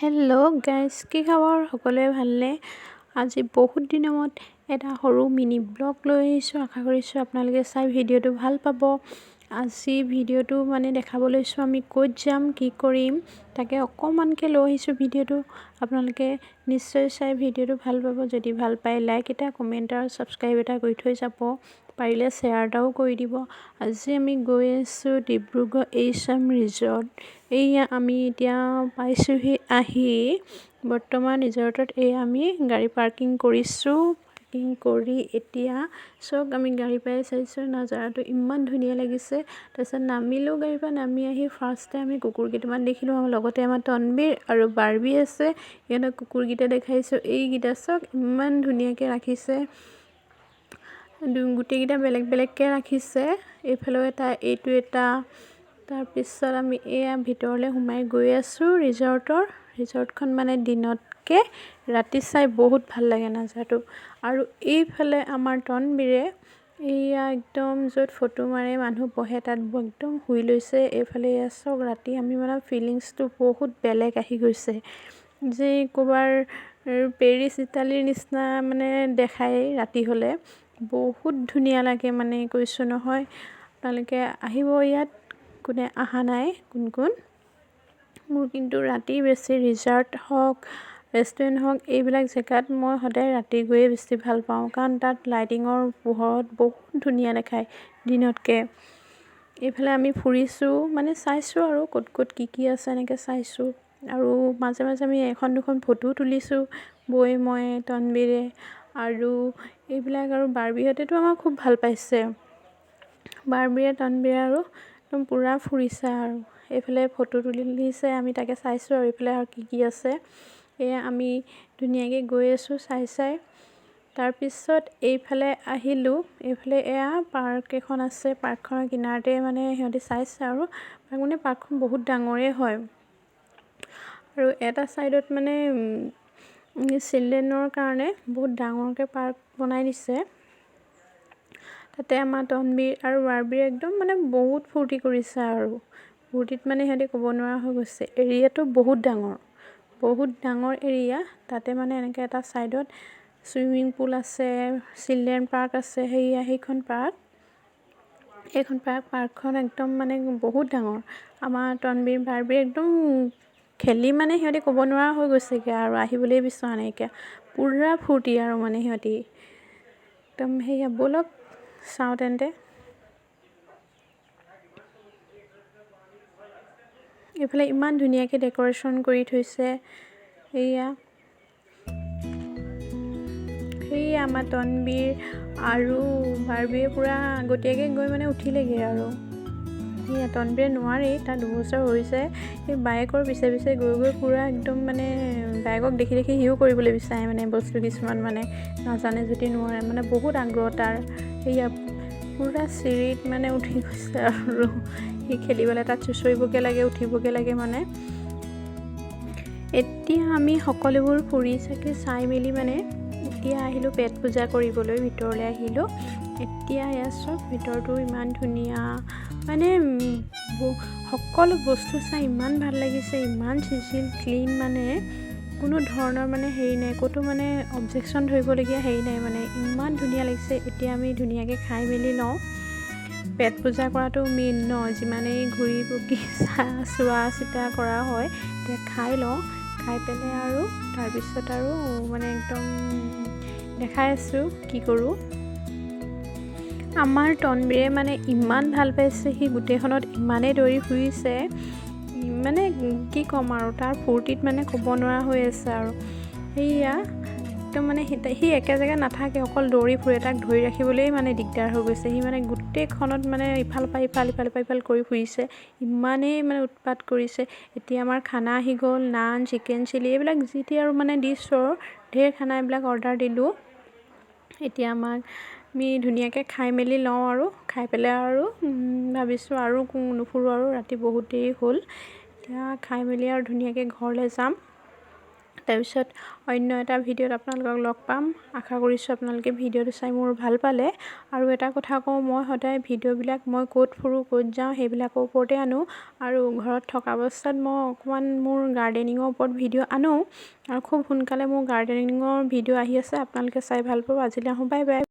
Hello' guys, কি খবৰ? সকলোৱে ভালনে? আজি বহুত দিনৰ মূৰত এটা সৰু মিনি ব্লগ লৈ আহিছোঁ। আশা কৰিছোঁ আপোনালোকে চাই ভিডিঅ'টো ভাল পাব। আজি ভিডিঅ'টো দেখাব লৈছোঁ আমি ক'ত যাম, কি কৰিম, তাকে অকণমানকৈ লৈ আহিছোঁ ভিডিঅ'টো। আপোনালোকে নিশ্চয় চাই ভিডিঅ'টো ভাল পাব। যদি ভাল পায় লাইক এটা, কমেণ্ট আৰু ছাবস্ক্ৰাইব এটা কৰি থৈ যাব। পাৰিলে শ্বেয়াৰ এটাও কৰি দিব। আজি আমি গৈ আছোঁ ডিব্ৰুগড় এইচ.এম. ৰিজৰ্ট। এইয়া আমি এতিয়া পাইছোঁহি আহি বৰ্তমান ৰিজৰ্টত। আমি গাড়ী পাৰ্কিং কৰিছোঁ। পাৰ্কিং কৰি এতিয়া চাওক, আমি গাড়ী পাই চাইছোঁ, নাজাৰাটো ইমান ধুনীয়া লাগিছে। তাৰপিছত নামিলোঁ, গাড়ীৰ পৰা নামি আহি ফাৰ্ষ্টে আমি কুকুৰ কেইটামান দেখিলোঁ। লগতে আমাৰ তনবীৰ আৰু বাৰ্বী আছে। সিহঁতক কুকুৰকেইটা দেখাইছোঁ। এইকেইটা চাওক ইমান ধুনীয়াকৈ ৰাখিছে, গোটেইকেইটা বেলেগ বেলেগকৈ ৰাখিছে। এইফালেও এটা, এইটো এটা। তাৰপিছত আমি এয়া ভিতৰলৈ সোমাই গৈ আছোঁ ৰিজৰ্টখন দিনতকৈ ৰাতি চাই বহুত ভাল লাগে নাজাৰাটো। আৰু এইফালে আমাৰ তনবীৰে এইয়া একদম য'ত ফটো মাৰে মানুহ বহে তাত একদম শুই লৈছে। এইফালে এয়া চাওক, ৰাতি আমি ফিলিংছটো বহুত বেলেগ আহি গৈছে, যে ক'ৰবাৰ পেৰিছ ইটালীৰ নিচিনা দেখায় ৰাতি হ'লে। বহুত ধুনীয়া লাগে, কৈছোঁ নহয়। আপোনালোকে আহিব ইয়াত, কোনে অহা নাই কোন। মোৰ কিন্তু ৰাতি বেছি ৰিজৰ্ট হওক, ৰেষ্টুৰেণ্ট হওক, এইবিলাক জেগাত মই সদায় ৰাতি গৈয়ে বেছি ভাল পাওঁ। কাৰণ তাত লাইটিঙৰ পোহৰত বহুত ধুনীয়া দেখায় দিনতকৈ। এইফালে আমি ফুৰিছোঁ, চাইছোঁ আৰু ক'ত ক'ত কি আছে এনেকৈ চাইছোঁ। আৰু মাজে মাজে আমি এখন দুখন ফটো তুলিছোঁ, মই তনবীৰে আৰু এইবিলাক। আৰু বাৰ্বীহঁতেতো আমাক খুব ভাল পাইছে। বাৰ্বীয়ে তনবীৰে আৰু একদম পূৰা ফুৰিছে আৰু এইফালে ফটো তুলিছে, আমি তাকে চাইছোঁ। আৰু এইফালে আৰু কি আছে, এয়া আমি ধুনীয়াকৈ গৈ আছোঁ চাই। তাৰপিছত এইফালে আহিলোঁ। এইফালে এয়া পাৰ্ক এখন আছে, পাৰ্কখনৰ কিনাৰতে সিহঁতি চাইছে। আৰু পাৰ্কখন বহুত ডাঙৰেই হয়। আৰু এটা ছাইডত চিলড্ৰেনৰ কাৰণে বহুত ডাঙৰকৈ পাৰ্ক বনাই দিছে। তাতে আমাৰ তনবীৰ আৰু বাৰ্বীয়ে একদম বহুত ফূৰ্তি কৰিছে। আৰু ফূৰ্তিত সিহঁতি ক'ব নোৱাৰা হৈ গৈছে। এৰিয়াটো বহুত ডাঙৰ এৰিয়া। তাতে এনেকৈ এটা ছাইডত চুইমিং পুল আছে, চিলড্ৰেন পাৰ্ক আছে। সেইখন পাৰ্কখন একদম বহুত ডাঙৰ। আমাৰ তনবীৰ বাৰ্বী একদম খেলি সিহঁতি ক'ব নোৱাৰা হৈ গৈছেগৈ আৰু আহিবলৈ বিচৰা নাইকিয়া। পূৰা ফূৰ্তি আৰু সিহঁতি একদম। সেয়া ব'লক চাওঁ তেন্তে। এইফালে ইমান ধুনীয়াকৈ ডেক'ৰেশ্যন কৰি থৈছে। সেয়া আমাৰ তনবীৰ আৰু বাৰ্বীয়ে পূৰা আগতীয়াকৈ গৈ উঠিলেগৈ। আৰু সেয়া তনবীৰে নোৱাৰেই, তাৰ 2 বছৰ হৈছে। সেই বায়েকৰ পিছে পিছে গৈ পূৰা একদম বায়েকক দেখি সিও কৰিবলৈ বিচাৰে বস্তু কিছুমান নাজানে যদি নোৱাৰে। বহুত আগ্ৰহ তাৰ। সেয়া পূৰা চিৰিত উঠি গৈছে আৰু সি খেলিবলৈ তাত চুঁচৰিবগৈ লাগে, উঠিবগৈ লাগে। এতিয়া আমি সকলোবোৰ ফুৰি চাই মেলি এতিয়া আহিলোঁ পেট পূজা কৰিবলৈ, ভিতৰলৈ আহিলোঁ। এতিয়া এয়া চব ভিতৰটো ইমান ধুনীয়া, সকলো বস্তু চাই ইমান ভাল লাগিছে। ইমান চিজিল ক্লিন, কোনো ধৰণৰ হেৰি নাই, ক'তো অবজেকশ্যন ধৰিবলগীয়া হেৰি নাই। ইমান ধুনীয়া লাগিছে। এতিয়া আমি ধুনীয়াকৈ খাই মেলি লওঁ। পেট পূজা কৰাটো মেইন ন, যিমানেই ঘূৰি পকি চোৱা চিতা কৰা হয়, এতিয়া খাই লওঁ। খাই পেলাই আৰু তাৰপিছত আৰু একদম দেখাই আছোঁ কি কৰোঁ। আমাৰ তনবীৰে ইমান ভাল পাইছে, সি গোটেইখনত ইমানেই দৌৰি ফুৰিছে, কি ক'ম আৰু, তাৰ ফূৰ্তিত ক'ব নোৱাৰা হৈ আছে। আৰু সেয়া একদম সি একে জেগাত নাথাকে, অকল দৌৰি ফুৰে। তাক ধৰি ৰাখিবলৈ দিগদাৰ হৈ গৈছে। সি গোটেইখনত ইফাল পৰা ইফাল কৰি ফুৰিছে, ইমানেই উৎপাত কৰিছে। এতিয়া আমাৰ খানা আহি গ'ল, নান, চিকেন চিলি, এইবিলাক যি টি আৰু ডিছৰ ঢেৰ খানা এইবিলাক অৰ্ডাৰ দিলোঁ। এতিয়া আমি ধুনীয়াকৈ খাই মেলি লওঁ। আৰু খাই পেলাই আৰু ভাবিছোঁ আৰু নুফুৰোঁ, আৰু ৰাতি বহুত দেৰি হ'ল। এতিয়া খাই মেলি আৰু ধুনীয়াকৈ ঘৰলৈ যাম। তাৰপিছত অন্য এটা ভিডিঅ'ত আপোনালোকক লগ পাম। আশা কৰিছোঁ আপোনালোকে ভিডিঅ'টো চাই মোৰ ভাল পালে। আৰু এটা কথা কওঁ, মই সদায় ভিডিঅ'বিলাক মই ক'ত ফুৰোঁ ক'ত যাওঁ সেইবিলাকৰ ওপৰতে আনো। আৰু ঘৰত থকা অৱস্থাত মই অকণমান মোৰ গাৰ্ডেনিঙৰ ওপৰত ভিডিঅ' আনো। আৰু খুব সোনকালে মোৰ গাৰ্ডেনিঙৰ ভিডিঅ' আহি আছে, আপোনালোকে চাই ভাল পাব। আজিলৈ আহোঁ, বাই বাই।